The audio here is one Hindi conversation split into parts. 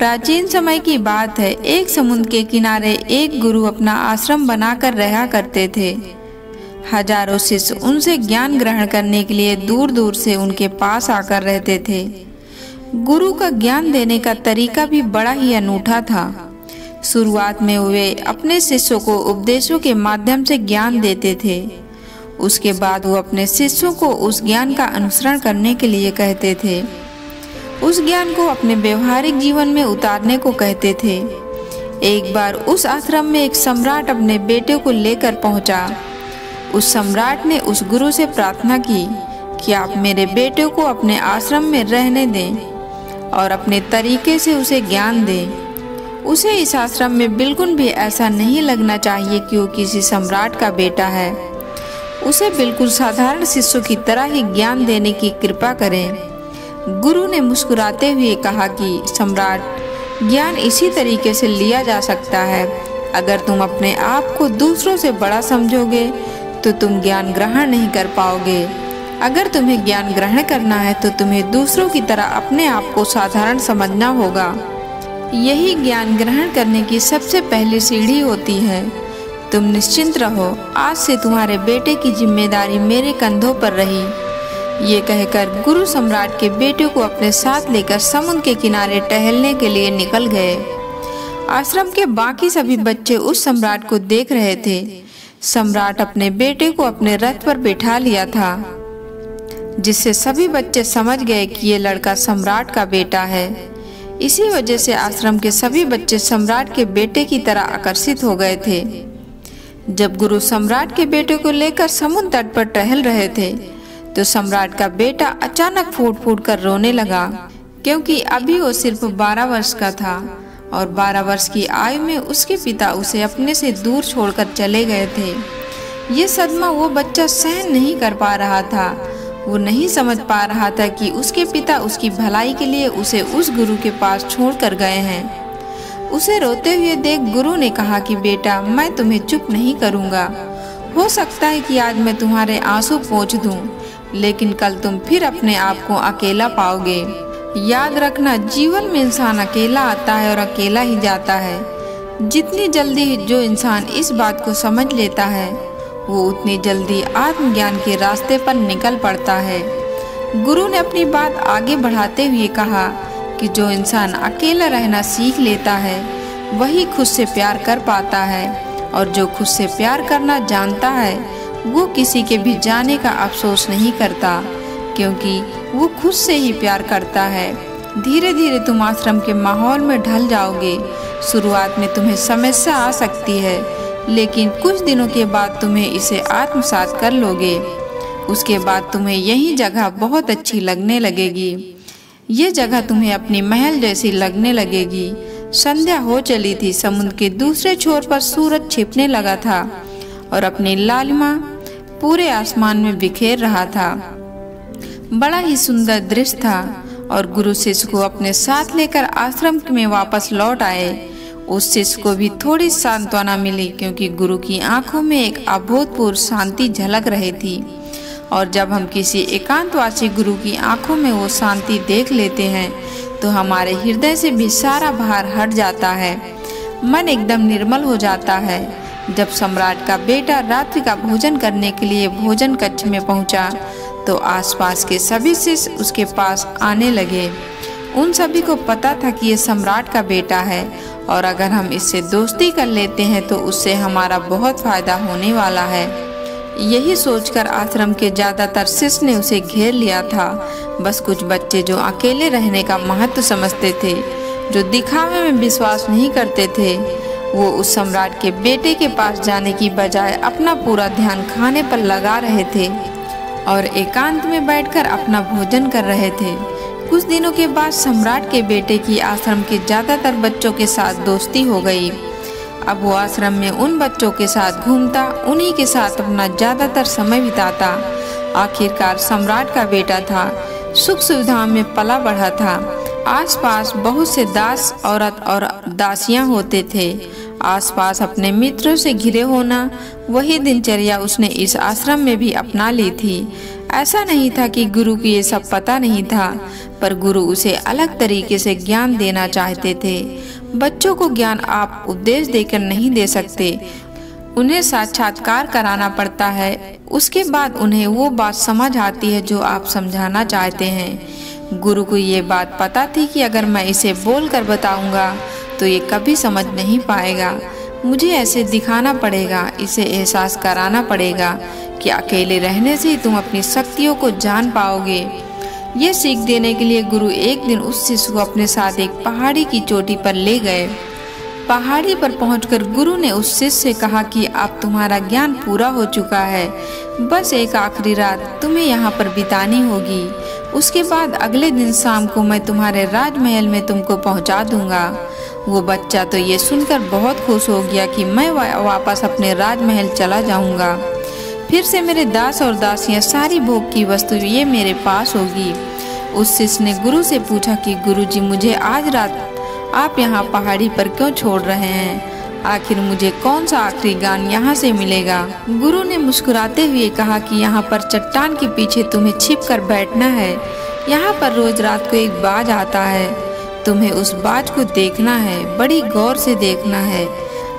प्राचीन समय की बात है। एक समुद्र के किनारे एक गुरु अपना आश्रम बनाकर रहा करते थे। हजारों शिष्य उनसे ज्ञान ग्रहण करने के लिए दूर दूर से उनके पास आकर रहते थे। गुरु का ज्ञान देने का तरीका भी बड़ा ही अनूठा था। शुरुआत में वे अपने शिष्यों को उपदेशों के माध्यम से ज्ञान देते थे। उसके बाद वो अपने शिष्यों को उस ज्ञान का अनुसरण करने के लिए कहते थे। उस ज्ञान को अपने व्यवहारिक जीवन में उतारने को कहते थे। एक बार उस आश्रम में एक सम्राट अपने बेटे को लेकर पहुंचा। उस सम्राट ने उस गुरु से प्रार्थना की कि आप मेरे बेटे को अपने आश्रम में रहने दें और अपने तरीके से उसे ज्ञान दें। उसे इस आश्रम में बिल्कुल भी ऐसा नहीं लगना चाहिए कि वो किसी सम्राट का बेटा है। उसे बिल्कुल साधारण शिष्यों की तरह ही ज्ञान देने की कृपा करें। गुरु ने मुस्कुराते हुए कहा कि सम्राट, ज्ञान इसी तरीके से लिया जा सकता है। अगर तुम अपने आप को दूसरों से बड़ा समझोगे तो तुम ज्ञान ग्रहण नहीं कर पाओगे। अगर तुम्हें ज्ञान ग्रहण करना है तो तुम्हें दूसरों की तरह अपने आप को साधारण समझना होगा। यही ज्ञान ग्रहण करने की सबसे पहली सीढ़ी होती है। तुम निश्चिंत रहो, आज से तुम्हारे बेटे की जिम्मेदारी मेरे कंधों पर रही। ये कहकर गुरु सम्राट के बेटे को अपने साथ लेकर समुद्र के किनारे टहलने के लिए निकल गए। आश्रम के बाकी सभी बच्चे उस सम्राट को देख रहे थे। सम्राट अपने बेटे को अपने रथ पर बिठा लिया था, जिससे सभी बच्चे समझ गए कि ये लड़का सम्राट का बेटा है। इसी वजह से आश्रम के सभी बच्चे सम्राट के बेटे की तरह आकर्षित हो गए थे। जब गुरु सम्राट के बेटे को लेकर समुद्र तट पर टहल रहे थे तो सम्राट का बेटा अचानक फूट फूट कर रोने लगा, क्योंकि अभी वो सिर्फ 12 वर्ष का था और 12 वर्ष की आयु में उसके पिता उसे अपने से दूर छोड़कर चले गए थे। ये सदमा वो बच्चा सहन नहीं कर पा रहा था। वो नहीं समझ पा रहा था कि उसके पिता उसकी भलाई के लिए उसे उस गुरु के पास छोड़ कर गए हैं। उसे रोते हुए देख गुरु ने कहा कि बेटा, मैं तुम्हें चुप नहीं करूँगा। हो सकता है कि आज मैं तुम्हारे आंसू पोंछ दूं, लेकिन कल तुम फिर अपने आप को अकेला पाओगे। याद रखना, जीवन में इंसान अकेला आता है और अकेला ही जाता है। जितनी जल्दी जो इंसान इस बात को समझ लेता है, वो उतनी जल्दी आत्मज्ञान के रास्ते पर निकल पड़ता है। गुरु ने अपनी बात आगे बढ़ाते हुए कहा कि जो इंसान अकेला रहना सीख लेता है, वही खुद से प्यार कर पाता है, और जो खुद से प्यार करना जानता है वो किसी के भी जाने का अफसोस नहीं करता, क्योंकि वो खुद से ही प्यार करता है। धीरे धीरे तुम आश्रम के माहौल में ढल जाओगे। शुरुआत में तुम्हें समस्या आ सकती है, लेकिन कुछ दिनों के बाद तुम्हें इसे आत्मसात कर लोगे। उसके बाद तुम्हें यही जगह बहुत अच्छी लगने लगेगी। ये जगह तुम्हें अपनी महल जैसी लगने लगेगी। संध्या हो चली थी। समुद्र के दूसरे छोर पर सूरज छिपने लगा था और अपनी लालिमा पूरे आसमान में बिखेर रहा था। बड़ा ही सुंदर दृश्य था और गुरु शिष्य को अपने साथ लेकर आश्रम में वापस लौट आए। उस शिष्य को भी थोड़ी सांत्वना मिली, क्योंकि गुरु की आंखों में एक अभूतपूर्व शांति झलक रही थी। और जब हम किसी एकांतवासी गुरु की आंखों में वो शांति देख लेते हैं तो हमारे हृदय से भी सारा भार हट जाता है, मन एकदम निर्मल हो जाता है। जब सम्राट का बेटा रात्रि का भोजन करने के लिए भोजन कक्ष में पहुंचा तो आसपास के सभी शिष्य उसके पास आने लगे। उन सभी को पता था कि ये सम्राट का बेटा है और अगर हम इससे दोस्ती कर लेते हैं तो उससे हमारा बहुत फायदा होने वाला है। यही सोचकर आश्रम के ज्यादातर शिष्य ने उसे घेर लिया था। बस कुछ बच्चे जो अकेले रहने का महत्व समझते थे, जो दिखावे में विश्वास नहीं करते थे, वो उस सम्राट के बेटे के पास जाने की बजाय अपना पूरा ध्यान खाने पर लगा रहे थे और एकांत में बैठकर अपना भोजन कर रहे थे। कुछ दिनों के बाद सम्राट के बेटे की आश्रम के ज्यादातर बच्चों के साथ दोस्ती हो गई। अब वो आश्रम में उन बच्चों के साथ घूमता, उन्हीं के साथ अपना ज्यादातर समय बिताता। आखिरकार सम्राट का बेटा था, सुख सुविधाओं में पला बढ़ा था। आसपास बहुत से दास औरत और दासियां होते थे आसपास अपने मित्रों से घिरे होना, वही दिनचर्या उसने इस आश्रम में भी अपना ली थी। ऐसा नहीं था कि गुरु को ये सब पता नहीं था, पर गुरु उसे अलग तरीके से ज्ञान देना चाहते थे। बच्चों को ज्ञान आप उपदेश देकर नहीं दे सकते, उन्हें साक्षात्कार कराना पड़ता है। उसके बाद उन्हें वो बात समझ आती है जो आप समझाना चाहते हैं। गुरु को ये बात पता थी कि अगर मैं इसे बोलकर बताऊंगा तो ये कभी समझ नहीं पाएगा। मुझे ऐसे दिखाना पड़ेगा, इसे एहसास कराना पड़ेगा कि अकेले रहने से ही तुम अपनी शक्तियों को जान पाओगे। ये सीख देने के लिए गुरु एक दिन उस शिशु को अपने साथ एक पहाड़ी की चोटी पर ले गए। पहाड़ी पर पहुंचकर गुरु ने उस शिष्य से कहा कि अब तुम्हारा ज्ञान पूरा हो चुका है, बस एक आखिरी रात तुम्हें यहाँ पर बितानी होगी। उसके बाद अगले दिन शाम को मैं तुम्हारे राजमहल में तुमको पहुँचा दूंगा। वो बच्चा तो ये सुनकर बहुत खुश हो गया कि मैं वापस अपने राजमहल चला जाऊंगा। फिर से मेरे दास और दासियां, सारी भोग की वस्तु ये मेरे पास होगी। उस शिष्य ने गुरु से पूछा कि गुरुजी, मुझे आज रात आप यहाँ पहाड़ी पर क्यों छोड़ रहे हैं? आखिर मुझे कौन सा आखिरी ज्ञान यहाँ से मिलेगा? गुरु ने मुस्कुराते हुए कहा कि यहाँ पर चट्टान के पीछे तुम्हें छिप कर बैठना है। यहाँ पर रोज रात को एक बाज आता है, तुम्हें उस बाज को देखना है, बड़ी गौर से देखना है,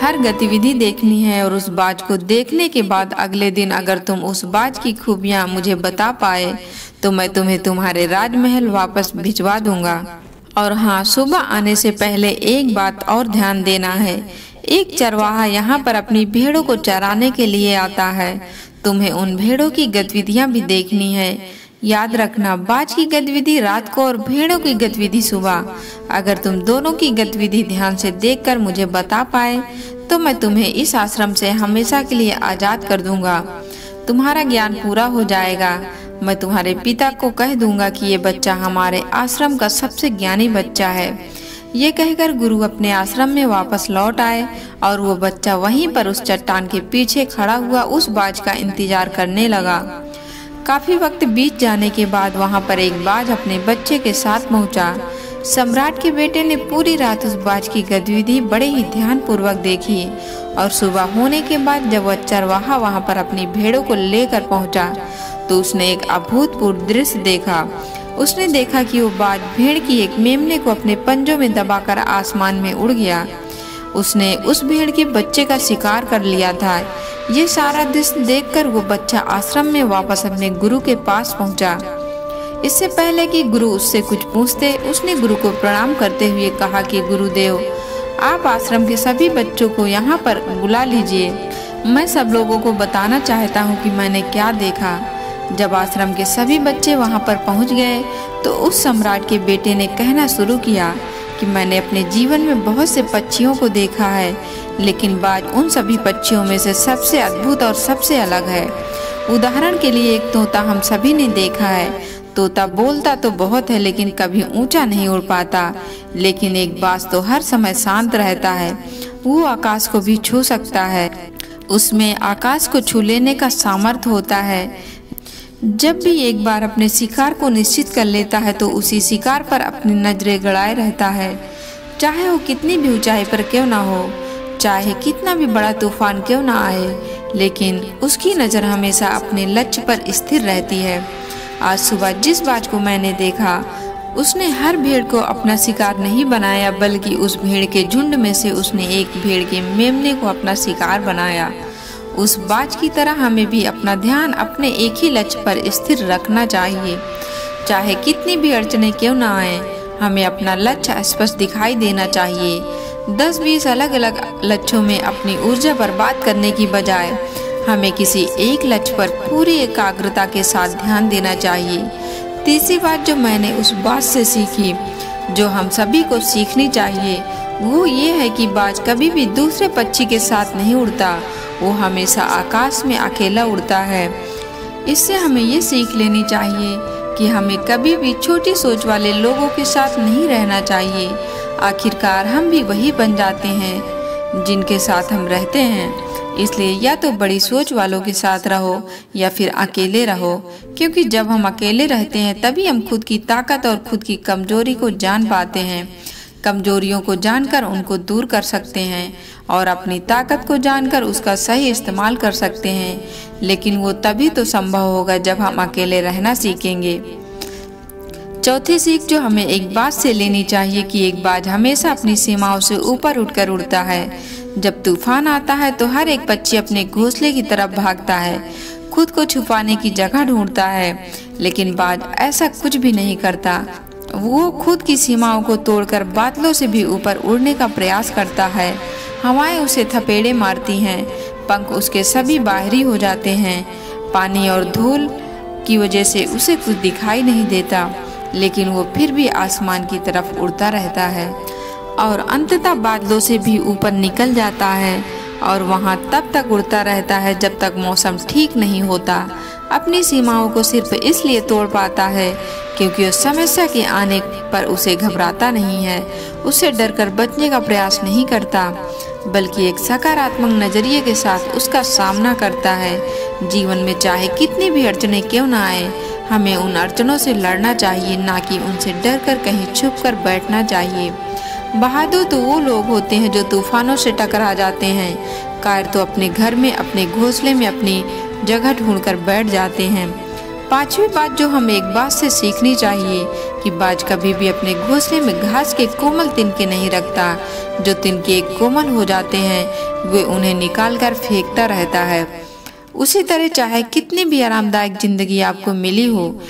हर गतिविधि देखनी है। और उस बाज को देखने के बाद अगले दिन अगर तुम उस बाज की खूबियाँ मुझे बता पाए तो मैं तुम्हें तुम्हारे राजमहल वापस भिजवा दूंगा। और हाँ, सुबह आने से पहले एक बात और ध्यान देना है। एक चरवाहा यहाँ पर अपनी भेड़ों को चराने के लिए आता है, तुम्हें उन भेड़ों की गतिविधियाँ भी देखनी है। याद रखना, बाज की गतिविधि रात को और भेड़ों की गतिविधि सुबह। अगर तुम दोनों की गतिविधि ध्यान से देखकर मुझे बता पाए तो मैं तुम्हें इस आश्रम से हमेशा के लिए आजाद कर दूंगा। तुम्हारा ज्ञान पूरा हो जाएगा। मैं तुम्हारे पिता को कह दूंगा कि ये बच्चा हमारे आश्रम का सबसे ज्ञानी बच्चा है। ये कहकर गुरु अपने आश्रम में वापस लौट आए और वो बच्चा वहीं पर उस चट्टान के पीछे खड़ा हुआ उस बाज का इंतजार करने लगा। काफी वक्त बीत जाने के बाद वहां पर एक बाज अपने बच्चे के साथ पहुंचा। सम्राट के बेटे ने पूरी रात उस बाज की गतिविधि बड़े ही ध्यान पूर्वक देखी और सुबह होने के बाद जब वह चरवाहा वहां पर अपनी भेड़ों को लेकर पहुंचा तो उसने एक अभूतपूर्व दृश्य देखा। उसने देखा कि वो बाज भेड़ की एक मेमने को अपने पंजों में दबाकर आसमान में उड़ गया। उसने उस भेड़ के बच्चे का शिकार कर लिया था। ये सारा दृश्य देखकर वो बच्चा आश्रम में वापस अपने गुरु के पास पहुंचा। इससे पहले कि गुरु उससे कुछ पूछते, उसने गुरु को प्रणाम करते हुए कहा कि गुरुदेव, आप आश्रम के सभी बच्चों को यहाँ पर बुला लीजिए। मैं सब लोगों को बताना चाहता हूँ कि मैंने क्या देखा। जब आश्रम के सभी बच्चे वहाँ पर पहुँच गए तो उस सम्राट के बेटे ने कहना शुरू किया कि मैंने अपने जीवन में बहुत से पक्षियों को देखा है, लेकिन बाज उन सभी पक्षियों में से सबसे अद्भुत और सबसे अलग है। उदाहरण के लिए एक तोता हम सभी ने देखा है। तोता बोलता तो बहुत है लेकिन कभी ऊंचा नहीं उड़ पाता, लेकिन एक बाज तो हर समय शांत रहता है। वो आकाश को भी छू सकता है, उसमें आकाश को छू लेने का सामर्थ्य होता है। जब भी एक बार अपने शिकार को निश्चित कर लेता है तो उसी शिकार पर अपनी नजरें गड़ाए रहता है, चाहे वो कितनी भी ऊंचाई पर क्यों ना हो, चाहे कितना भी बड़ा तूफान क्यों ना आए, लेकिन उसकी नज़र हमेशा अपने लक्ष्य पर स्थिर रहती है। आज सुबह जिस बाज को मैंने देखा उसने हर भेड़ को अपना शिकार नहीं बनाया, बल्कि उस भेड़ के झुंड में से उसने एक भेड़ के मेमने को अपना शिकार बनाया। उस बाज की तरह हमें भी अपना ध्यान अपने एक ही लक्ष्य पर स्थिर रखना चाहिए। चाहे कितनी भी अड़चने क्यों ना आए, हमें अपना लक्ष्य स्पष्ट दिखाई देना चाहिए। 10-20 अलग अलग लक्ष्यों में अपनी ऊर्जा बर्बाद करने की बजाय हमें किसी एक लक्ष्य पर पूरी एकाग्रता के साथ ध्यान देना चाहिए। तीसरी बात जो मैंने उस बात से सीखी, जो हम सभी को सीखनी चाहिए, वो ये है कि बाज कभी भी दूसरे पक्षी के साथ नहीं उड़ता, वो हमेशा आकाश में अकेला उड़ता है। इससे हमें ये सीख लेनी चाहिए कि हमें कभी भी छोटी सोच वाले लोगों के साथ नहीं रहना चाहिए। आखिरकार हम भी वही बन जाते हैं जिनके साथ हम रहते हैं। इसलिए या तो बड़ी सोच वालों के साथ रहो या फिर अकेले रहो, क्योंकि जब हम अकेले रहते हैं तभी हम खुद की ताकत और खुद की कमजोरी को जान पाते हैं। कमजोरियों को जानकर उनको दूर कर सकते हैं और अपनी ताकत को जानकर उसका सही इस्तेमाल कर सकते हैं। लेकिन वो तभी तो संभव होगा जब हम अकेले रहना सीखेंगे। चौथी सीख जो हमें एक बात से लेनी चाहिए कि एक बाज हमेशा अपनी सीमाओं से ऊपर उठकर उड़ता है। जब तूफान आता है तो हर एक पक्षी अपने घोंसले की तरफ भागता है, खुद को छुपाने की जगह ढूंढता है, लेकिन बाज ऐसा कुछ भी नहीं करता। वो खुद की सीमाओं को तोड़कर बादलों से भी ऊपर उड़ने का प्रयास करता है। हवाएं उसे थपेड़े मारती हैं, पंख उसके सभी बाहरी हो जाते हैं। पानी और धूल की वजह से उसे कुछ दिखाई नहीं देता, लेकिन वो फिर भी आसमान की तरफ उड़ता रहता है और अंततः बादलों से भी ऊपर निकल जाता है और वहाँ तब तक उड़ता रहता है जब तक मौसम ठीक नहीं होता। अपनी सीमाओं को सिर्फ इसलिए तोड़ पाता है क्योंकि उस समस्या के आने पर उसे घबराता नहीं है, उससे डरकर बचने का प्रयास नहीं करता, बल्कि एक सकारात्मक नजरिए के साथ उसका सामना करता है। जीवन में चाहे कितनी भी अड़चनें क्यों ना आए, हमें उन अड़चनों से लड़ना चाहिए, ना कि उनसे डरकर कहीं छुप कर बैठना चाहिए। बहादुर तो वो लोग होते हैं जो तूफानों से टकरा जाते हैं, कायर तो अपने घर में अपने घोंसले में अपनी जगह ढूंढकर बैठ जाते हैं। पांचवी बात जो हमें एक बात से सीखनी चाहिए कि बाज कभी भी अपने घोंसले में घास के कोमल तिनके नहीं रखता। जो तिनके कोमल हो जाते हैं वे उन्हें निकाल कर फेंकता रहता है। उसी तरह चाहे कितनी भी आरामदायक जिंदगी आपको मिली हो,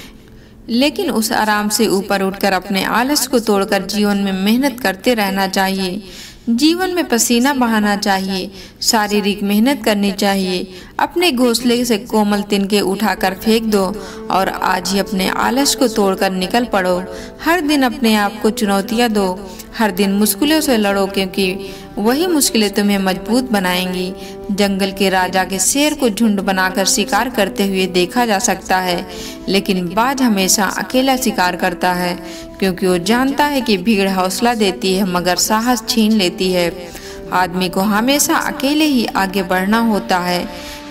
लेकिन उस आराम से ऊपर उठकर अपने आलस को तोड़कर जीवन में मेहनत करते रहना चाहिए। जीवन में पसीना बहाना चाहिए, शारीरिक मेहनत करनी चाहिए। अपने घोंसले से कोमल तिनके उठाकर फेंक दो और आज ही अपने आलस को तोड़कर निकल पड़ो। हर दिन अपने आप को चुनौतियां दो, हर दिन मुश्किलों से लड़ो, क्योंकि वही मुश्किलें तुम्हें मजबूत बनाएंगी। जंगल के राजा के शेर को झुंड बनाकर शिकार करते हुए देखा जा सकता है, लेकिन बाज हमेशा अकेला शिकार करता है, क्योंकि वो जानता है कि भीड़ हौसला देती है मगर साहस छीन लेती है। आदमी को हमेशा अकेले ही आगे बढ़ना होता है।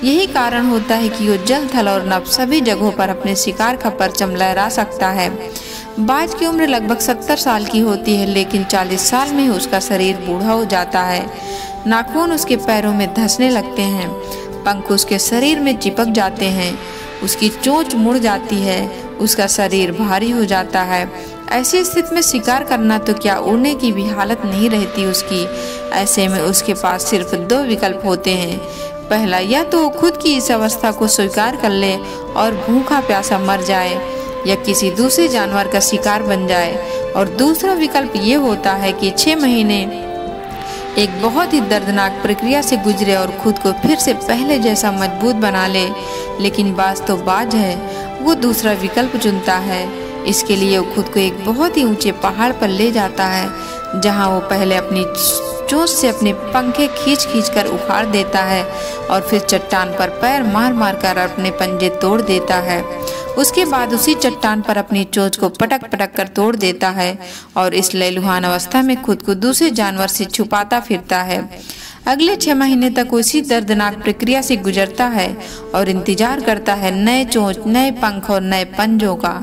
यही कारण होता है कि वो जल थल और नभ सभी जगहों पर अपने शिकार का परचम लहरा सकता है। बाज की उम्र लगभग 70 साल की होती है, लेकिन 40 साल में ही उसका शरीर बूढ़ा हो जाता है। नाखून उसके पैरों में धंसने लगते हैं, पंख उसके शरीर में चिपक जाते हैं, उसकी चोंच मुड़ जाती है, उसका शरीर भारी हो जाता है। ऐसी स्थिति में शिकार करना तो क्या, उड़ने की भी हालत नहीं रहती उसकी। ऐसे में उसके पास सिर्फ 2 विकल्प होते हैं। पहला, या तो वो खुद की इस अवस्था को स्वीकार कर ले और भूखा प्यासा मर जाए या किसी दूसरे जानवर का शिकार बन जाए, और दूसरा विकल्प ये होता है कि 6 महीने एक बहुत ही दर्दनाक प्रक्रिया से गुजरे और खुद को फिर से पहले जैसा मजबूत बना ले। लेकिन बाज तो बाज है, वो दूसरा विकल्प चुनता है। इसके लिए वो खुद को एक बहुत ही ऊंचे पहाड़ पर ले जाता है, जहां वो पहले अपनी चोंच से अपने पंखे खींच खींच कर उखाड़ देता है और फिर चट्टान पर पैर मार मार कर अपने पंजे तोड़ देता है। उसके बाद उसी चट्टान पर अपनी चोंच को पटक पटक कर तोड़ देता है और इस लहलुहान अवस्था में खुद को दूसरे जानवर से छुपाता फिरता है। अगले 6 महीने तक उसी दर्दनाक प्रक्रिया से गुजरता है और इंतजार करता है नए चोंच, नए पंख और नए पंजों का।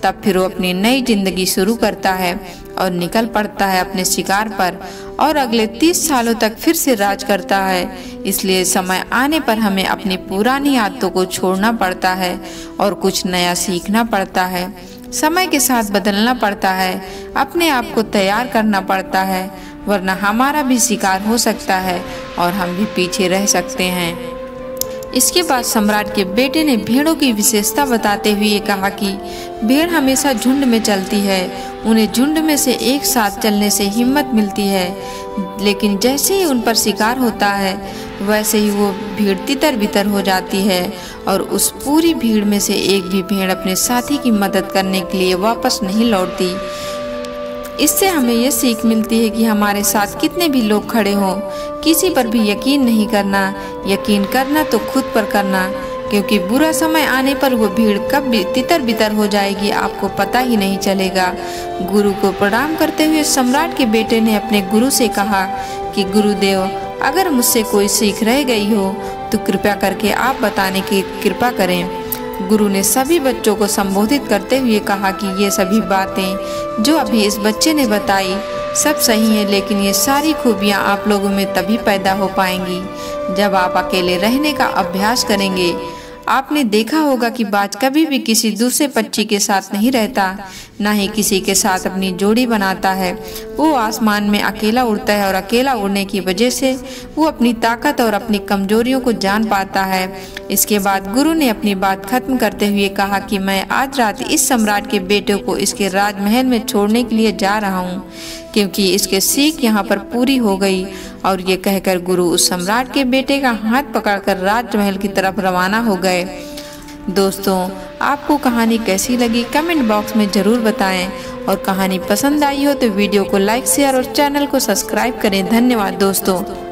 तब फिर वो अपनी नई जिंदगी शुरू करता है और निकल पड़ता है अपने शिकार पर और अगले 30 सालों तक फिर से राज करता है। इसलिए समय आने पर हमें अपनी पुरानी आदतों को छोड़ना पड़ता है और कुछ नया सीखना पड़ता है। समय के साथ बदलना पड़ता है, अपने आप को तैयार करना पड़ता है, वरना हमारा भी शिकार हो सकता है और हम भी पीछे रह सकते हैं। इसके बाद सम्राट के बेटे ने भेड़ों की विशेषता बताते हुए कहा कि भेड़ हमेशा झुंड में चलती है, उन्हें झुंड में से एक साथ चलने से हिम्मत मिलती है, लेकिन जैसे ही उन पर शिकार होता है वैसे ही वो भीड़ तितर बितर हो जाती है और उस पूरी भीड़ में से एक भी भेड़ अपने साथी की मदद करने के लिए वापस नहीं लौटती। इससे हमें ये सीख मिलती है कि हमारे साथ कितने भी लोग खड़े हों, किसी पर भी यकीन नहीं करना। यकीन करना तो खुद पर करना, क्योंकि बुरा समय आने पर वो भीड़ कब भी तितर बितर हो जाएगी आपको पता ही नहीं चलेगा। गुरु को प्रणाम करते हुए सम्राट के बेटे ने अपने गुरु से कहा कि गुरुदेव, अगर मुझसे कोई सीख रह गई हो तो कृपया करके आप बताने की कृपा करें। गुरु ने सभी बच्चों को संबोधित करते हुए कहा कि ये सभी बातें जो अभी इस बच्चे ने बताई सब सही है, लेकिन ये सारी खूबियाँ आप लोगों में तभी पैदा हो पाएंगी जब आप अकेले रहने का अभ्यास करेंगे। आपने देखा होगा कि बाज कभी भी किसी दूसरे पक्षी के साथ नहीं रहता, ना ही किसी के साथ अपनी जोड़ी बनाता है। वो आसमान में अकेला उड़ता है और अकेला उड़ने की वजह से वो अपनी ताकत और अपनी कमजोरियों को जान पाता है। इसके बाद गुरु ने अपनी बात खत्म करते हुए कहा कि मैं आज रात इस सम्राट के बेटे को इसके राजमहल में छोड़ने के लिए जा रहा हूँ, क्योंकि इसके सीख यहाँ पर पूरी हो गई। और ये कहकर गुरु उस सम्राट के बेटे का हाथ पकड़कर राजमहल की तरफ रवाना हो गए। दोस्तों, आपको कहानी कैसी लगी कमेंट बॉक्स में ज़रूर बताएं, और कहानी पसंद आई हो तो वीडियो को लाइक शेयर और चैनल को सब्सक्राइब करें। धन्यवाद दोस्तों।